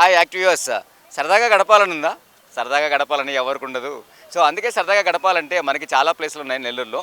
Hi actives. సరదాగా గడపాలని ఉందా? సరదాగా గడపాలని ఎవరికి ఉండదు. సో అందుకే సరదాగా గడపాలంటే మనకి చాలా ప్లేసులు ఉన్నాయి నెల్లూరులో.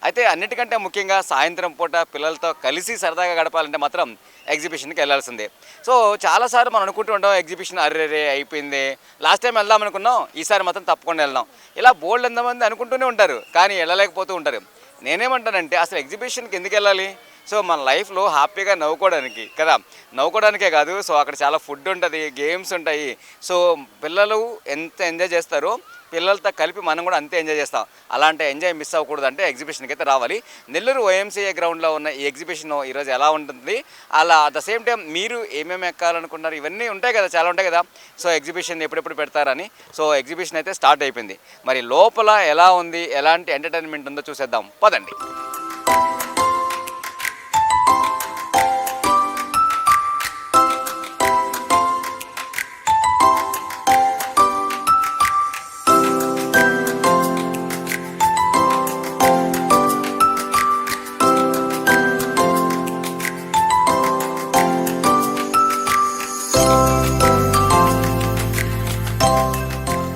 అయితే అన్నిటికంటే ముఖ్యంగా సాయంత్రం పూట పిల్లలతో కలిసి సరదాగా గడపాలంటే మాత్రం ఎగ్జిబిషన్కి వెళ్ళాల్సిందే. సో చాలాసార్లు మనం అనుకుంటూ ఉంటాం ఎగ్జిబిషన్ అర్రెరే అయిపోయింది, లాస్ట్ టైం వెళ్దాం అనుకున్నాం, ఈసారి మాత్రం తప్పకుండా వెళ్దాం. ఇలా బోల్డ్ ఎంతమంది అనుకుంటూనే ఉంటారు, కానీ వెళ్ళలేకపోతూ ఉంటారు. నేనేమంటానంటే అసలు ఎగ్జిబిషన్కి ఎందుకు వెళ్ళాలి? సో మన లైఫ్లో హ్యాపీగా నవ్వుకోవడానికి కదా, నవ్వుకోవడానికే కాదు. సో అక్కడ చాలా ఫుడ్ ఉంటుంది, గేమ్స్ ఉంటాయి. సో పిల్లలు ఎంత ఎంజాయ్ చేస్తారో పిల్లలతో కలిపి మనం కూడా అంతే ఎంజాయ్ చేస్తాం. అలాంటి ఎంజాయ్ మిస్ అవ్వకూడదు అంటే ఎగ్జిబిషన్కి అయితే రావాలి. నెల్లూరు OMCA గ్రౌండ్లో ఉన్న ఈ ఎగ్జిబిషన్ ఈరోజు ఎలా ఉంటుంది, అలా అట్ ద సేమ్ టైం మీరు ఏమేమి ఎక్కాలనుకున్నారు ఇవన్నీ ఉంటాయి కదా, చాలా ఉంటాయి కదా. సో ఎగ్జిబిషన్ ఎప్పుడెప్పుడు పెడతారని. సో ఎగ్జిబిషన్ అయితే స్టార్ట్ అయిపోయింది. మరి లోపల ఎలా ఉంది, ఎలాంటి ఎంటర్టైన్మెంట్ ఉందో చూసేద్దాం పదండి.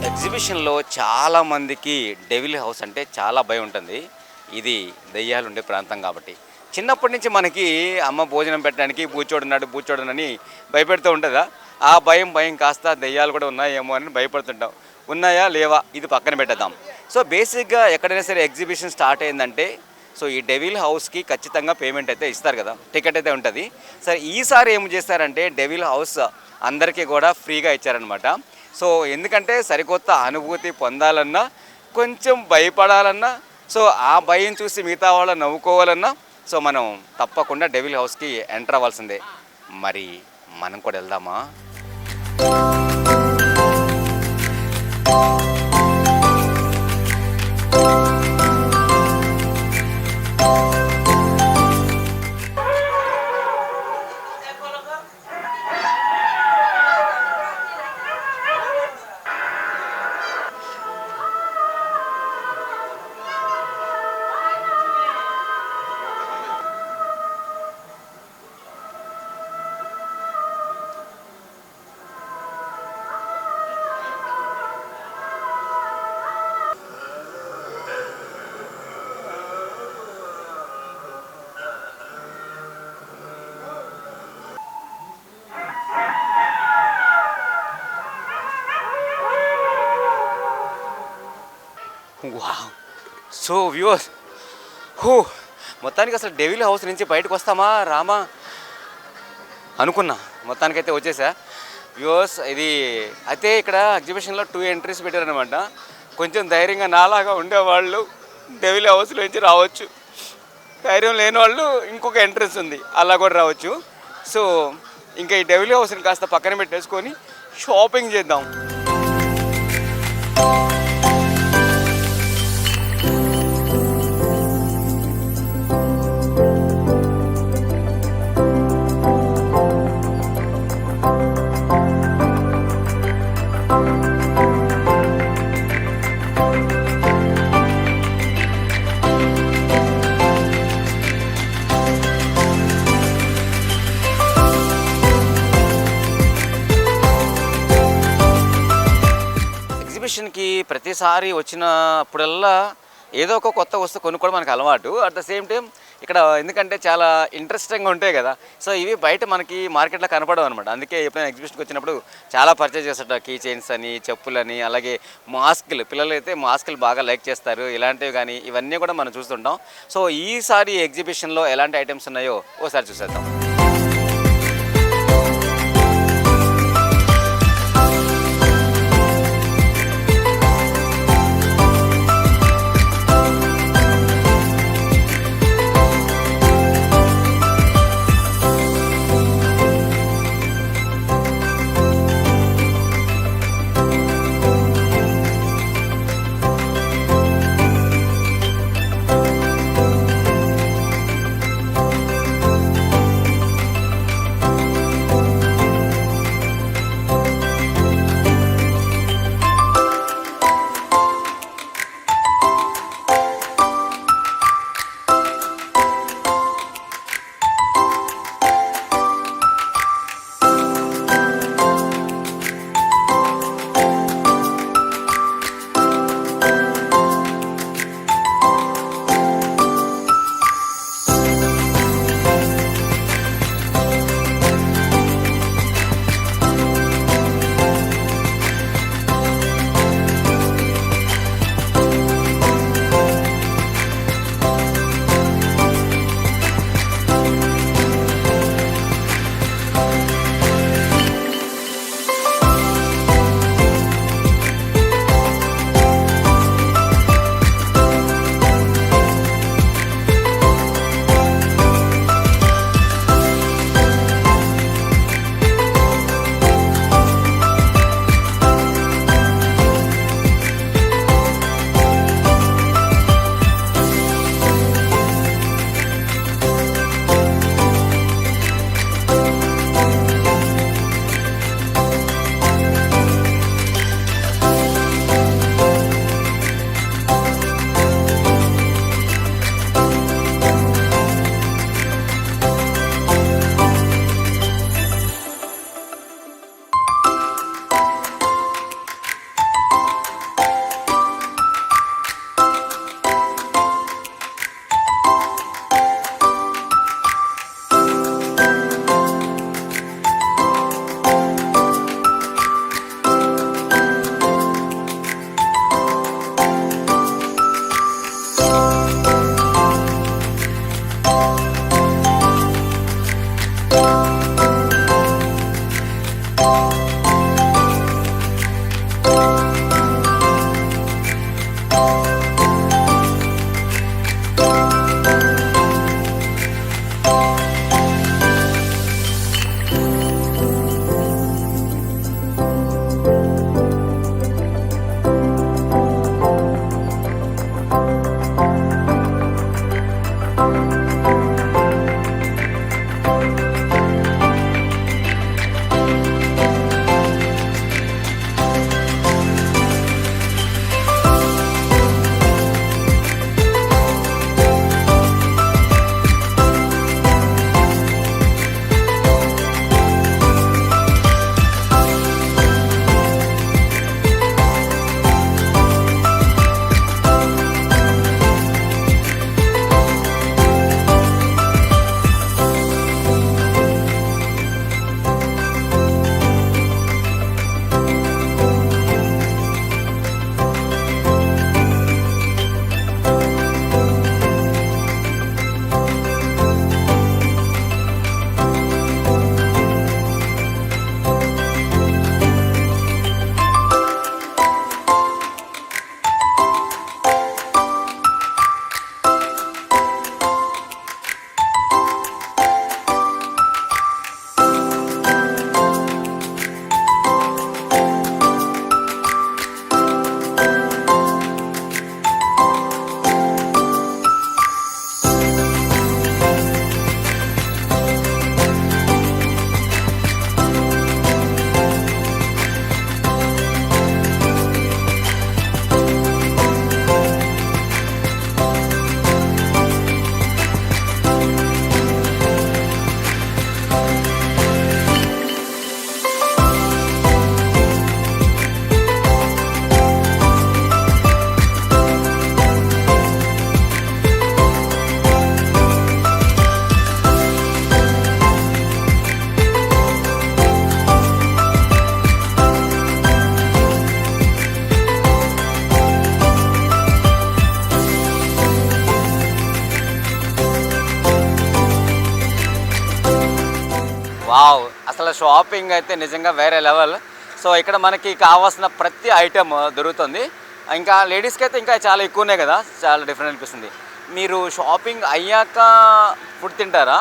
ఎగ్జిబిషన్లో చాలామందికి డెవిల్ హౌస్ అంటే చాలా భయం ఉంటుంది. ఇది దెయ్యాలు ఉండే ప్రాంతం కాబట్టి చిన్నప్పటి నుంచి మనకి అమ్మ భోజనం పెట్టడానికి బూచోడునని భయపెడుతూ ఉంటుందా. ఆ భయం కాస్త దెయ్యాలు కూడా ఉన్నాయేమో అని భయపడుతుంటాం. ఉన్నాయా లేవా ఇది పక్కన పెట్టేద్దాం. సో బేసిక్గా ఎక్కడైనా సరే ఎగ్జిబిషన్ స్టార్ట్ అయిందంటే సో ఈ డెవిల్ హౌస్కి ఖచ్చితంగా పేమెంట్ అయితే ఇస్తారు కదా, టికెట్ అయితే ఉంటుంది. సరే ఈసారి ఏం చేస్తారంటే డెవిల్ హౌస్ అందరికీ కూడా ఫ్రీగా ఇచ్చారనమాట. సో ఎందుకంటే సరికొత్త అనుభూతి పొందాలన్నా, కొంచెం భయపడాలన్నా, సో ఆ భయం చూసి మిగతా వాళ్ళు నవ్వుకోవాలన్నా సో మనం తప్పకుండా డెవిల్ హౌస్కి ఎంటర్ అవ్వాల్సిందే. మరి మనం కూడా వెళ్దామా? వావ్, సో వ్యూవర్స్, మొత్తానికి అసలు డెవిల్ హౌస్ నుంచి బయటకు వస్తామా రామా అనుకున్నా, మొత్తానికైతే వచ్చేసా. వ్యూవర్స్ ఇది అయితే ఇక్కడ ఎగ్జిబిషన్లో 2 ఎంట్రీస్ పెట్టారనమాట. కొంచెం ధైర్యంగా నాలాగా ఉండేవాళ్ళు డెవిల్ హౌస్లో నుంచి రావచ్చు, ధైర్యం లేని వాళ్ళు ఇంకొక ఎంట్రెన్స్ ఉంది, అలా కూడా రావచ్చు. సో ఇంకా ఈ డెవిల్ హౌస్ని కాస్త పక్కన పెట్టేసుకొని షాపింగ్ చేద్దాం. ఎగ్జిబిషన్కి ప్రతిసారి వచ్చినప్పుడల్లా ఏదో ఒక కొత్త వస్తువు కొనుక్కోవడం మనకు అలవాటు. అట్ ద సేమ్ టైం ఇక్కడ ఎందుకంటే చాలా ఇంట్రెస్టింగ్గా ఉంటాయి కదా, సో ఇవి బయట మనకి మార్కెట్లో కనపడవు అనమాట. అందుకే ఎప్పుడైనా ఎగ్జిబిషన్కి వచ్చినప్పుడు చాలా పర్చేజ్ చేస్తుంటారు, కీ చైన్స్ అని, చెప్పులని, అలాగే మాస్కులు. పిల్లలు అయితే మాస్కులు బాగా లైక్ చేస్తారు, ఇలాంటివి కానీ ఇవన్నీ కూడా మనం చూస్తుంటాం. సో ఈసారి ఎగ్జిబిషన్లో ఎలాంటి ఐటమ్స్ ఉన్నాయో ఓసారి చూసేద్దాం. వావ్, అసలు షాపింగ్ అయితే నిజంగా వేరే లెవెల్. సో ఇక్కడ మనకి కావాల్సిన ప్రతి ఐటెం దొరుకుతుంది. ఇంకా లేడీస్కి అయితే ఇంకా చాలా ఎక్కువనే కదా, చాలా డిఫరెంట్ అనిపిస్తుంది. మీరు షాపింగ్ అయ్యాక ఫుడ్ తింటారా,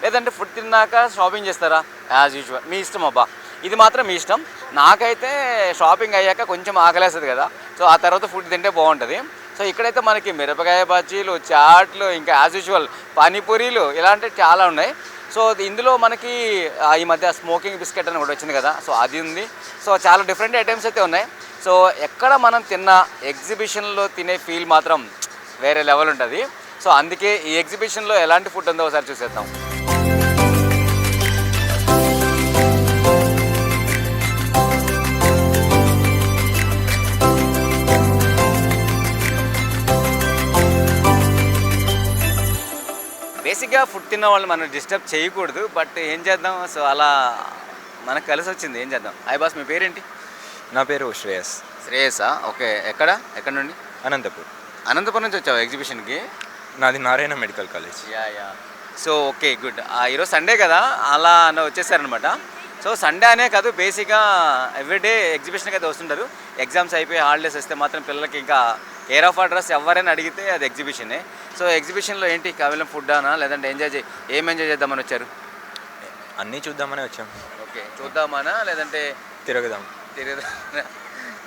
లేదంటే ఫుడ్ తిన్నాక షాపింగ్ చేస్తారా? యాజ్ యూజువల్ మీ ఇష్టం అబ్బా, ఇది మాత్రం మీ ఇష్టం. నాకైతే షాపింగ్ అయ్యాక కొంచెం ఆకలేస్తుంది కదా, సో ఆ తర్వాత ఫుడ్ తింటే బాగుంటుంది. సో ఇక్కడైతే మనకి మిరపకాయ బజ్జీలు, చాట్లు, ఇంకా యాజ్ యూజువల్ పానీపూరీలు ఇలాంటివి చాలా ఉన్నాయి. సో ఇందులో మనకి ఈ మధ్య స్మోకింగ్ బిస్కెట్ అని కూడా వచ్చింది కదా, సో అది ఉంది. సో చాలా డిఫరెంట్ ఐటమ్స్ అయితే ఉన్నాయి. సో ఎక్కడ మనం తిన్న ఎగ్జిబిషన్లో తినే ఫీల్ మాత్రం వేరే లెవెల్ ఉంటుంది. సో అందుకే ఈ ఎగ్జిబిషన్లో ఎలాంటి ఫుడ్ ఉందో ఒకసారి చూసేద్దాం. బేసిక్గా ఫుడ్ తిన్న వాళ్ళు మనం డిస్టర్బ్ చేయకూడదు, బట్ ఏం చేద్దాం, సో అలా మనకు కలిసి వచ్చింది, ఏం చేద్దాం. హాయ్ బాస్, మీ పేరేంటి? నా పేరు శ్రేయస్. శ్రేయసా? ఓకే, ఎక్కడ నుండి? అనంతపూర్. అనంతపురం నుంచి వచ్చావు ఎగ్జిబిషన్కి? నాది Narayana medical college. Yeah. So okay, good. ఈరోజు సండే కదా, అలా వచ్చేసారనమాట. సో సండే అనే కాదు, బేసిక్గా ఎవ్రీడే ఎగ్జిబిషన్కి అయితే వస్తుంటారు. ఎగ్జామ్స్ అయిపోయి హాలిడేస్ వస్తే మాత్రం పిల్లలకి ఇంకా కేర్ ఆఫ్ అడ్రస్ ఎవరైనా అడిగితే అది ఎగ్జిబిషనే. సో ఎగ్జిబిషన్లో ఏంటి కేవలం ఫుడ్ అనా, లేదంటే ఏం ఎంజాయ్ చేద్దామని వచ్చారు? అన్నీ చూద్దామని వచ్చాం. ఓకే, చూద్దామనా లేదంటే తిరగదాం.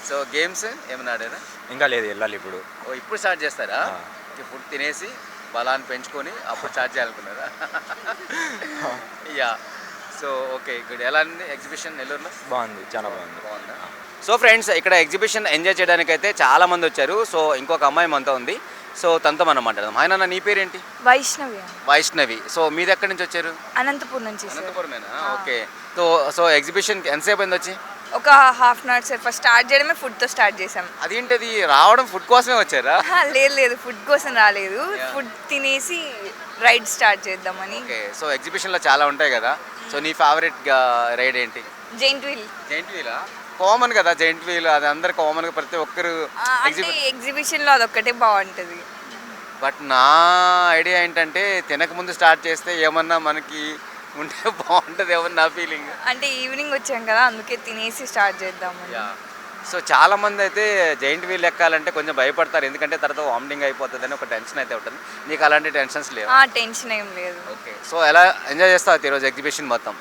సో గేమ్స్ ఏమైనా ఆడారా? ఇంకా లేదు, వెళ్ళాలి ఇప్పుడు. ఇప్పుడు స్టార్ట్ చేస్తారా? ఫుడ్ తినేసి బలాన్ని పెంచుకొని అప్పుడు స్టార్ట్ చేయాలనుకున్నారా? యా. So okay, good. ఎలా ఉంది ఎగ్జిబిషన్ నెల్లూరులో? బాగుంది, చాలా బాగుంది. బాగుందా? సో ఫ్రెండ్స్, ఇక్కడ ఎగ్జిబిషన్ ఎంజాయ్ చేయడానికి అయితే చాలా మంది వచ్చారు. సో ఇంకొక అమ్మాయి మనతో ఉంది, సో తనతో మనం మాట్లాడదాం. హాయ్ నాన్న, నీ పేరేంటి? వైష్ణవి. వైష్ణవి. సో మీది ఎక్కడి నుంచి వచ్చారు? అనంతపూర్ నుంచి. అనంతపురమేనా? ఓకే. సో ఎగ్జిబిషన్కి ఎంతసేపు అయింది వచ్చి? ఒక హాఫ్ అన్ అవర్ సేపు. ఫస్ట్ స్టార్ట్ చేయడమే ఫుడ్తో స్టార్ట్ చేసాం. అదేంటది, రావడం ఫుడ్ కోసమే వచ్చారా? లేదు, ఫుడ్ కోసం రాలేదు. ఫుడ్ తినేసి రైడ్ స్టార్ట్ చేద్దామని. ఓకే. సో ఎగ్జిబిషన్లో చాలా ఉంటాయి కదా, సో నీ ఫేవరెట్ రైడ్ ఏంటి? Giant wheel. జైంట్ వీలా? కామన్ కదా జైంట్ వీల్, అది అందరు కామన్గా ప్రతి ఒక్కరు ఎగ్జిబిషన్లో అదొక్కటే బాగుంటుంది. బట్ నా ఐడియా ఏంటంటే తినకముందు స్టార్ట్ చేస్తే ఏమన్నా మనకి ఉంటే బాగుంటుంది ఏమన్నా నా ఫీలింగ్. అంటే ఈవినింగ్ వచ్చాం కదా, అందుకే తినేసి స్టార్ట్ చేద్దామని. సో చాలా మంది అయితే జైంట్ వీల్ ఎక్కాలంటే కొంచెం భయపడతారు, ఎందుకంటే తర్వాత వామిటింగ్ అయిపోతుంది అని ఒక టెన్షన్ అయితే ఉంటుంది. నీకు అలాంటి టెన్షన్స్ లేవు? టెన్షన్ ఏం లేదు. ఓకే. సో ఎలా ఎంజాయ్ చేస్తావు ఈరోజు ఎగ్జిబిషన్ మొత్తం?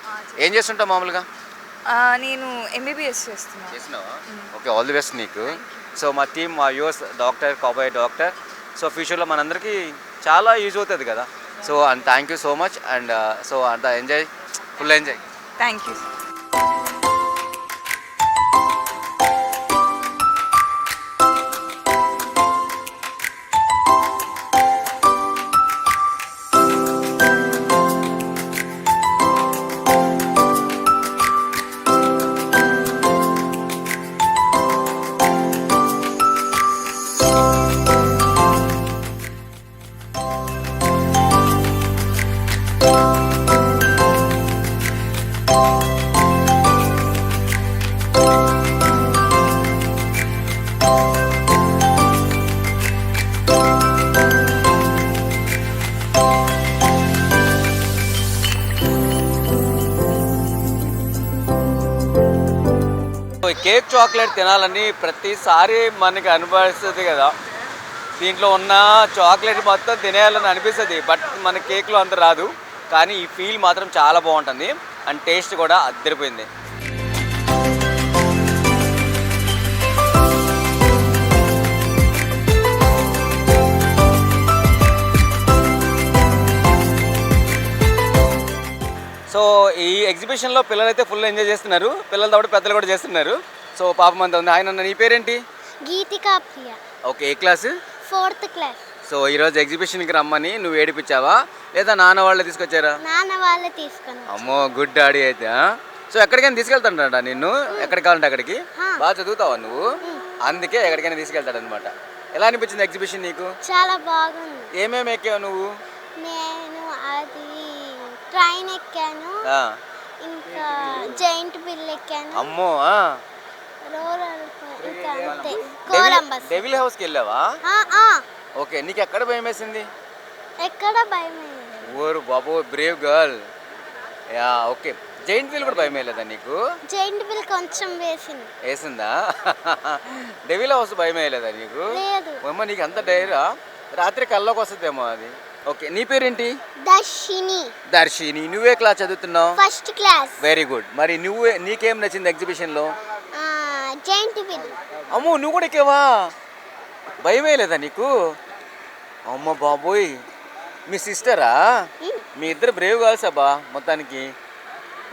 ఏం చేస్తుంటావు మామూలుగా? నేను ఎంబీబీఎస్ చేస్తున్నావా? ఓకే, ఆల్ ది బెస్ట్ నీకు. సో మా టీమ్, మా యూఎస్ డాక్టర్, కాబోయే డాక్టర్. సో ఫ్యూచర్లో మనందరికీ చాలా యూజ్ అవుతుంది కదా. So and thank you so much. And so అంత enjoy, full enjoy. Thank you. Cake chocolate తినాలని ప్రతిసారి మనకి అనిపిస్తుంది కదా, దీంట్లో ఉన్న చాక్లెట్ మొత్తం తినేయాలని అనిపిస్తుంది. బట్ మన కేక్లో అంత రాదు, కానీ ఈ ఫీల్ మాత్రం చాలా బాగుంటుంది అండ్ టేస్ట్ కూడా అద్దరిపోయింది. సో ఈ ఎగ్జిబిషన్లో పిల్లలు అయితే ఫుల్ ఎంజాయ్ చేస్తున్నారు, పిల్లలతో పాటు పెద్దలు కూడా చేస్తున్నారు. సో పాపం అంతా ఉంది. ఆయన నీ పేరేంటి? గీతికా ప్రియ. ఓకే, ఏ క్లాసు? 4th class. సో ఈరోజు ఎగ్జిబిషన్కి రమ్మని నువ్వు ఏడిపించావా, లేదా నాన్న వాళ్ళే తీసుకొచ్చారా? నాన్న వాళ్ళే తీసుకుని. అమ్మో, గుడ్ డాడీ అయితే. సో ఎక్కడికైనా తీసుకెళ్తాడట నిన్ను, ఎక్కడికి కావాలంటే అక్కడికి. బాగా చదువుతావా నువ్వు, అందుకే ఎక్కడికైనా తీసుకెళ్తాడు అనమాట. ఎలా అనిపించింది ఎగ్జిబిషన్ నీకు? చాలా బాగుంది. ఏమేమి ఎక్కావు నువ్వు? నేను అది ట్రైన్ ఎక్కాను, ఇంకా జైంట్ వీల్ ఎక్కాను. అమ్మో, రోలర్ ఇంకా అంతే. కొలంబస్. డెవిల్ హౌస్కి వెళ్ళావా? ఓకే, నీకు ఎక్కడ భయం వేసింది? ఎక్కడ భయం లేదు. ఓరు బాబు, brave girl. Yeah. Okay, giant wheel కూడా భయం వేయలేదా నీకు? జైంట్ వీల్ కొంచెం వేసింది. వేసిందా? డెవిల్ హౌస్ భయం వేయలేదా నీకు? లేదు. అమ్మ నీకు అంత ధైర్యం, రాత్రి కల్లోకి వస్తుందేమో అది. ఓకే, నీ పేరేంటి? దర్శిని. దర్శిని. నువ్వే క్లాస్ చదువుతున్నావు? First class. Very good. మరి నీకేం నచ్చింది ఎగ్జిబిషన్లో? Giant wheel. అమ్మో నువ్వు కూడా ఎక్కావా? భయం వేయలేదా నీకు? అమ్మ బాబోయ్, మీ సిస్టరా? మీ ఇద్దరు బ్రేవ్ గర్ల్స్ అబ్బా మొత్తానికి.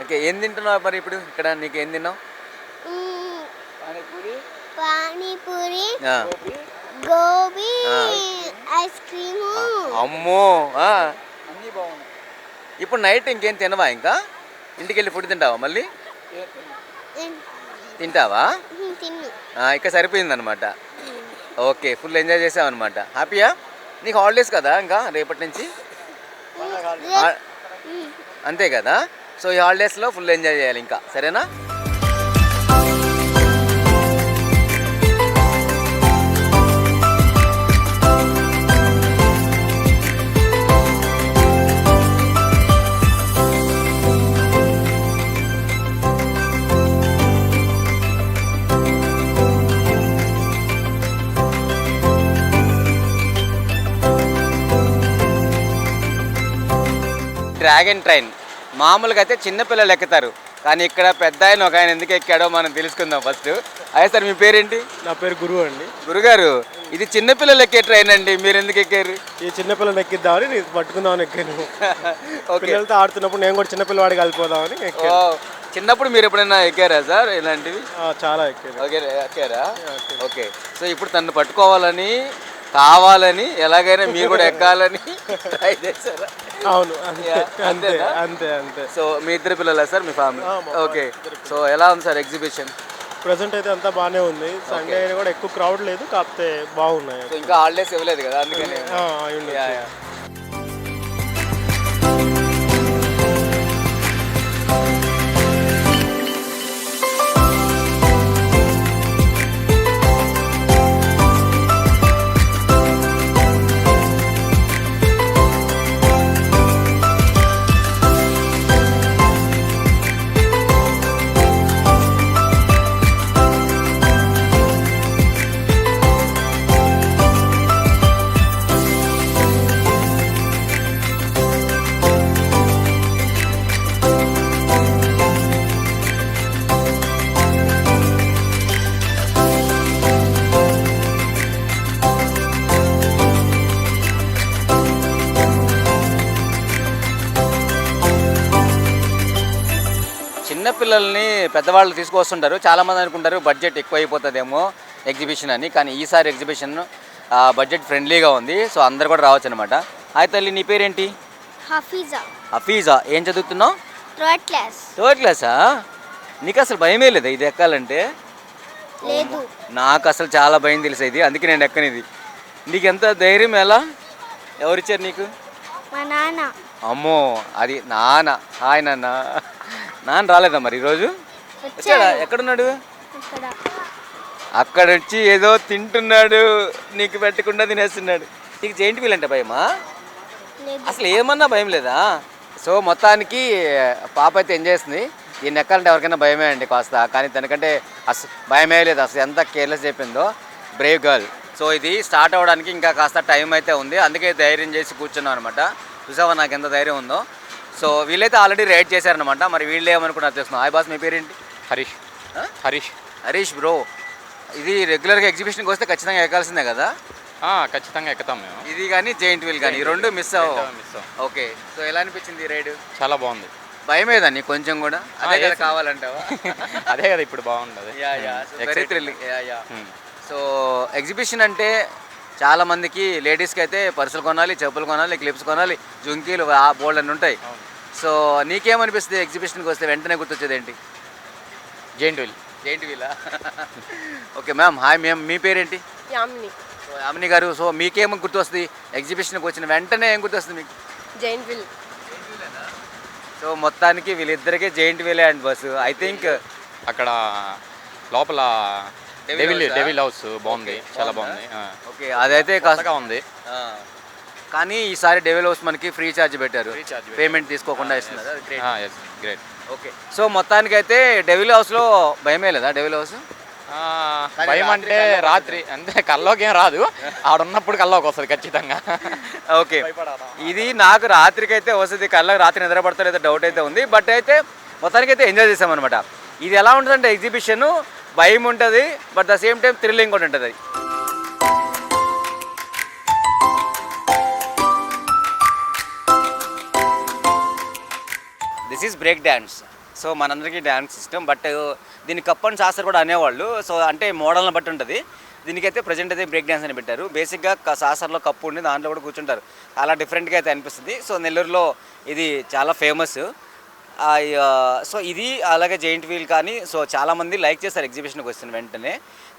ఓకే, ఏం తింటున్నావు మరి ఇప్పుడు ఇక్కడ? నీకు ఏం తిన్నావు? Panipuri, gobi, ice cream. అమ్మో ఇప్పుడు నైట్ ఇంకేం తినవా? ఇంకా ఇంటికి వెళ్ళి ఫుడ్ తింటావా? మళ్ళీ తింటావా? తిన్ను. ఇంకా సరిపోయిందనమాట. ఓకే, ఫుల్ ఎంజాయ్ చేసావు అనమాట. హ్యాపీయా? నీకు హాలిడేస్ కదా ఇంకా రేపటి నుంచి? అంతే కదా. సో ఈ హాలిడేస్లో ఫుల్ ఎంజాయ్ చేయాలి ఇంకా, సరేనా? డ్రాగన్ ట్రైన్ మామూలుగా అయితే చిన్నపిల్లలు ఎక్కుతారు, కానీ ఇక్కడ పెద్ద ఆయన ఒక ఆయన ఎందుకు ఎక్కాడో మనం తెలుసుకుందాం ఫస్ట్. అయ్యా సార్, మీ పేరేంటి? నా పేరు గురువు అండి. గురుగారు, ఇది చిన్నపిల్లలు ఎక్కే ట్రైన్ అండి, మీరు ఎందుకు ఎక్కారు? ఈ చిన్నపిల్లలు ఎక్కిద్దామని నేను పట్టుకుందామని ఎక్కాను. ఓకే, పిల్లలతో ఆడుతున్నప్పుడు నేను కూడా చిన్నపిల్లవాడికి కలిపోదామని ఎక్కాను. చిన్నప్పుడు మీరు ఎప్పుడైనా ఎక్కారా సార్ ఇలాంటివి? చాలా ఎక్కాను. ఓకే, ఎక్కారా? ఓకే, సో ఇప్పుడు తను పట్టుకోవాలని, కావాలని, ఎలాగైనా మీరు కూడా ఎక్కాలని ట్రై చేశారా? అవును, అంతే అంతే అంతేనా? అంతే అంతే. సో మీ ఇద్దరు పిల్లలా సార్, మీ ఫ్యామిలీ? ఓకే, సో ఎలా ఉంది సార్ ఎగ్జిబిషన్? ప్రజెంట్ అయితే అంతా బాగానే ఉంది. సండే అయినా కూడా ఎక్కువ క్రౌడ్ లేదు, కాకపోతే బాగున్నాయి. సో ఇంకా హాలిడేస్ ఇవ్వలేదు కదా, అందుకని. అయి ఉండొచ్చు. చిన్నపిల్లల్ని పెద్దవాళ్ళు తీసుకొస్తుంటారు, చాలామంది అనుకుంటారు బడ్జెట్ ఎక్కువ అయిపోతుందేమో ఎగ్జిబిషన్ అని, కానీ ఈసారి ఎగ్జిబిషన్ బడ్జెట్ ఫ్రెండ్లీగా ఉంది. సో అందరు కూడా రావచ్చు అనమాట. హాయ్ తల్లి, నీ పేరేంటి? హఫీజా. హఫీజా. ఏం చదువుతున్నావు? Third class. థర్డ్ క్లాసా? నీకు అసలు భయమే లేదా ఇది ఎక్కాలంటే? లేదు. నాకు అసలు చాలా భయం తెలుసు ఇది, అందుకే నేను ఎక్కనిది. నీకు ఎంత ధైర్యం? ఎలా, ఎవరిచ్చారు నీకు? మా నాన్న. అమ్మో, అది నాన్న. హాయ్ నాన్న. నాన్న రాలేదా మరి ఈరోజు? వచ్చాడా? ఎక్కడున్నాడు? అక్కడ వచ్చి ఏదో తింటున్నాడు, నీకు పెట్టకుండా తినేస్తున్నాడు. నీకు జైంట్ వీల్ అంటే భయమా? అసలు ఏమన్నా భయం లేదా? సో మొత్తానికి పాప అయితే ఎంజాయ్ చేస్తుంది. దీన్ని ఎక్కాలంటే ఎవరికైనా భయమే అండి కాస్త, కానీ తనకంటే అసలు భయమే లేదు. అసలు ఎంత కేర్లెస్ చెప్పిందో, బ్రేవ్ గర్ల్. సో ఇది స్టార్ట్ అవ్వడానికి ఇంకా కాస్త టైం అయితే ఉంది, అందుకే ధైర్యం చేసి కూర్చున్నాం అనమాట. చూసావా నాకు ఎంత ధైర్యం ఉందో. సో వీళ్ళైతే ఆల్రెడీ రైడ్ చేశారనమాట. మరి వీళ్ళు ఏమనుకున్నారు తెలుసుకున్నాం. హాయ్ బాస్, మీ పేరేంటి? హరీష్. హరీష్. హరీష్ బ్రో, ఇది రెగ్యులర్గా ఎగ్జిబిషన్కి వస్తే ఖచ్చితంగా ఎక్కాల్సిందే కదా? ఖచ్చితంగా ఎక్కుతాం మేము. ఇది కానీ జైంట్ వీల్ కానీ, ఈ రెండు మిస్ అవ్వవు. మిస్. ఓకే, సో ఎలా అనిపించింది ఈ రైడ్? చాలా బాగుంది. భయమేదా నీకు కొంచెం కూడా? అదే కదా కావాలంటావా? అదే కదా ఇప్పుడు బాగుండదు. Very thrilling. సో ఎగ్జిబిషన్ అంటే చాలా మందికి, లేడీస్కి అయితే పర్సులు కొనాలి, చెప్పులు కొనాలి, క్లిప్స్ కొనాలి, జుంకీలు, బోల్డ్ అని ఉంటాయి. సో నీకేమనిపిస్తుంది ఎగ్జిబిషన్కి వస్తే వెంటనే గుర్తొచ్చేది ఏంటి? Giant wheel. జైంట్ వీలా? ఓకే మ్యామ్, హాయ్ మ్యామ్, మీ పేరేంటి? యామిని. సో యామిని గారు, సో మీకేమో గుర్తొస్తుంది ఎగ్జిబిషన్కి వచ్చిన వెంటనే? ఏం గుర్తొస్తుంది మీకు? Giant wheel. సో మొత్తానికి వీళ్ళిద్దరికీ జైంట్ వీలే అండ్ బస్సు. ఐ థింక్ అక్కడ లోపల డెవిల్ హౌస్ బాగుంది, చాలా బాగుంది. ఓకే, అదైతే కాస్త కొత్తగా ఉంది. కానీ ఈసారి డెవిల్ హౌస్ మనకి ఫ్రీ ఛార్జ్ పెట్టారు, Free charge పెట్టారు. పేమెంట్ తీసుకోకుండా ఇస్తున్నారు, అది great. Yes great. Okay, so మొత్తానికైతే డెవిల్ హౌస్లో భయమే లేదా? డెవిల్ హౌస్ భయం అంటే రాత్రి అంటే కల్లోకి ఏం రాదు, ఆడున్నప్పుడు కల్లోకి వస్తుంది ఖచ్చితంగా. ఓకే, ఇది నాకు రాత్రికి అయితే వస్తుంది, కళ్ళకి రాత్రి నిద్ర పడతారు డౌట్ అయితే ఉంది. బట్ అయితే మొత్తానికి అయితే ఎంజాయ్ చేసామన్నమాట. ఇది ఎలా ఉంటుందంటే ఎగ్జిబిషన్ భయం ఉంటుంది, but the same time thrilling కూడా ఉంటుంది. This is break dance. So మనందరికీ డ్యాన్స్ ఇష్టం, బట్ దీన్ని కప్ అండ్ సాసర్ కూడా అనేవాళ్ళు. సో అంటే మోడల్ని బట్టి ఉంటుంది. దీనికైతే ప్రజెంట్ అయితే బ్రేక్ డ్యాన్స్ అని పెట్టారు. బేసిక్గా సాసర్లో కప్పు ఉండి దాంట్లో కూడా కూర్చుంటారు, చాలా డిఫరెంట్గా అయితే అనిపిస్తుంది. సో నెల్లూరులో ఇది చాలా ఫేమస్. సో ఇది అలాగే జెయింట్ వీల్ కానీ సో చాలామంది లైక్ చేస్తారు ఎగ్జిబిషన్కి వస్తున్న వెంటనే.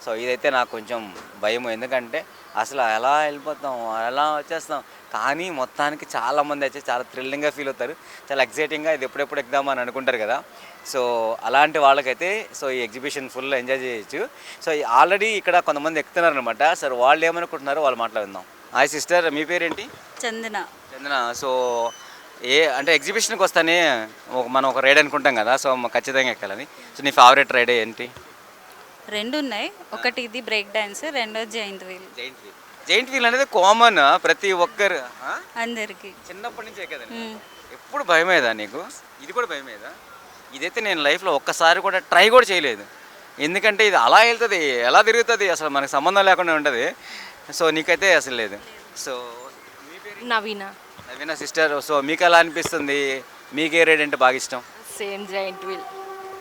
సో ఇదైతే నాకు కొంచెం భయం, ఎందుకంటే అసలు ఎలా వెళ్ళిపోతాం, ఎలా వచ్చేస్తాం. కానీ మొత్తానికి చాలామంది అయితే చాలా థ్రిల్లింగ్గా ఫీల్ అవుతారు, చాలా ఎగ్జైటింగ్గా ఇది ఎప్పుడెప్పుడు ఎక్కుదామని అనుకుంటారు కదా. సో అలాంటి వాళ్ళకైతే సో ఈ ఎగ్జిబిషన్ ఫుల్ ఎంజాయ్ చేయొచ్చు. సో ఆల్రెడీ ఇక్కడ కొంతమంది ఎక్కుతున్నారు అనమాట. సార్ వాళ్ళు ఏమనుకుంటున్నారో వాళ్ళు మాట్లాడుదాం. హాయ్ సిస్టర్, మీ పేరేంటి? చందన. చందన. సో అంటే ఎగ్జిబిషన్కి వస్తానే మనం ఒక రైడ్ అనుకుంటాం కదా, సో ఖచ్చితంగా ఎక్కాలని. సో నీ ఫేవరెట్ రైడ్ ఏంటి? రెండు ఉన్నాయి, ఒకటి ఇది బ్రేక్ డాన్స్, రెండోది giant wheel. Giant wheel. Giant wheel అనేది కామన్ ప్రతి ఒక్కరు అందరికి చిన్నప్పటి నుంచే కదండి. ఎప్పుడు భయమేదా నీకు? ఇది కూడా భయమేదా? ఇదైతే నేను లైఫ్లో ఒక్కసారి కూడా ట్రై కూడా చేయలేదు, ఎందుకంటే ఇది అలా వెళ్తుంది, ఎలా తిరుగుతుంది, అసలు మనకు సంబంధం లేకుండా ఉంటుంది. సో నీకైతే అసలు లేదు. సో మీ పేరు? నవీన. నవీన సిస్టర్. సో మీకు ఎలా అనిపిస్తుంది? మీకు ఏ రైడ్ అంటే బాగా ఇష్టం? Same joint wheel.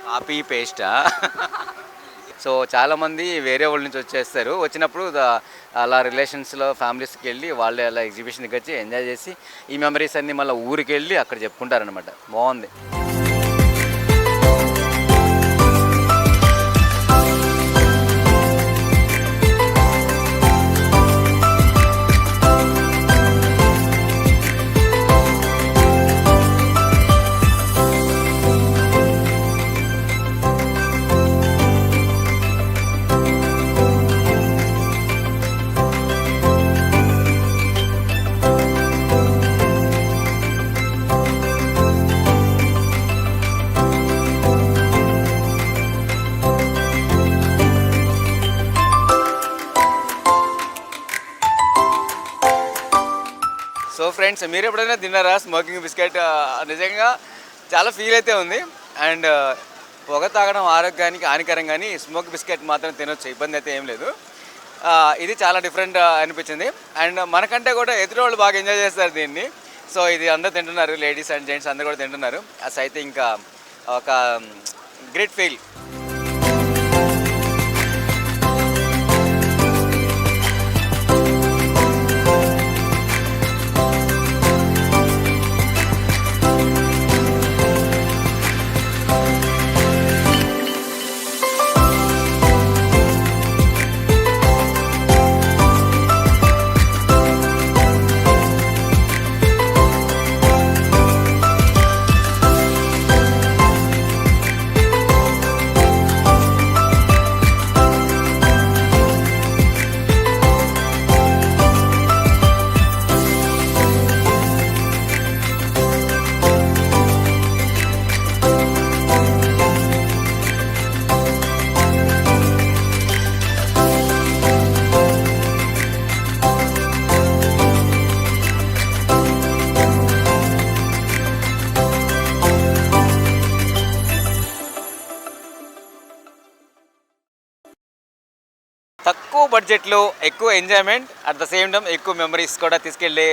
కాపీ పేస్టా? సో చాలామంది వేరే వాళ్ళ నుంచి వచ్చేస్తారు, వచ్చినప్పుడు అలా రిలేషన్స్లో ఫ్యామిలీస్కి వెళ్ళి వాళ్ళే అలా ఎగ్జిబిషన్కి వచ్చి ఎంజాయ్ చేసి ఈ మెమరీస్ అన్నీ మళ్ళీ ఊరికి వెళ్ళి అక్కడ చెప్పుకుంటారనమాట. బాగుంది. సో ఫ్రెండ్స్, మీరు ఎప్పుడైనా తిన్నారా స్మోకింగ్ బిస్కెట్? నిజంగా చాలా ఫీల్ అయితే ఉంది. అండ్ పొగ తాగడం ఆరోగ్యానికి హానికరం, కానీ స్మోక్ బిస్కెట్ మాత్రం తినొచ్చు, ఇబ్బంది అయితే ఏం లేదు. ఇది చాలా డిఫరెంట్ అనిపించింది. అండ్ మనకంటే కూడా ఎదురు వాళ్ళు బాగా ఎంజాయ్ చేస్తారు దీన్ని. సో ఇది అందరూ తింటున్నారు, లేడీస్ అండ్ జెంట్స్ అందరూ కూడా తింటున్నారు. అసలు అయితే ఇంకా ఒక గ్రేట్ ఫీల్. తక్కువ బడ్జెట్లో ఎక్కువ enjoyment, at the same time ఎక్కువ మెమరీస్ కూడా తీసుకెళ్ళే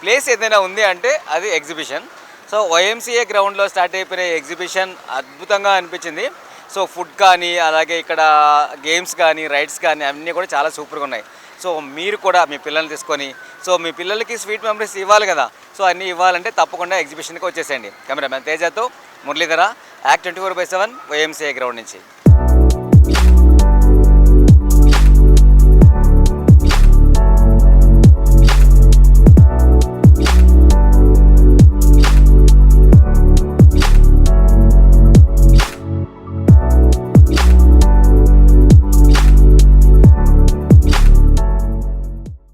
ప్లేస్ ఏదైనా ఉంది అంటే అది ఎగ్జిబిషన్. సో వైఎంసీఏ గ్రౌండ్లో స్టార్ట్ అయిపోయిన ఎగ్జిబిషన్ అద్భుతంగా అనిపించింది. సో ఫుడ్ కానీ అలాగే ఇక్కడ గేమ్స్ కానీ రైడ్స్ కానీ అన్నీ కూడా చాలా సూపర్గా ఉన్నాయి. సో మీరు కూడా మీ పిల్లల్ని తీసుకొని సో మీ పిల్లలకి స్వీట్ మెమరీస్ ఇవ్వాలి కదా, సో అన్నీ ఇవ్వాలంటే తప్పకుండా ఎగ్జిబిషన్కి వచ్చేసేయండి. కెమెరామ్యాన్ తేజతో మురళీధర, యాక్ట్ 24/7 వైఎంసీఏ గ్రౌండ్ నుంచి.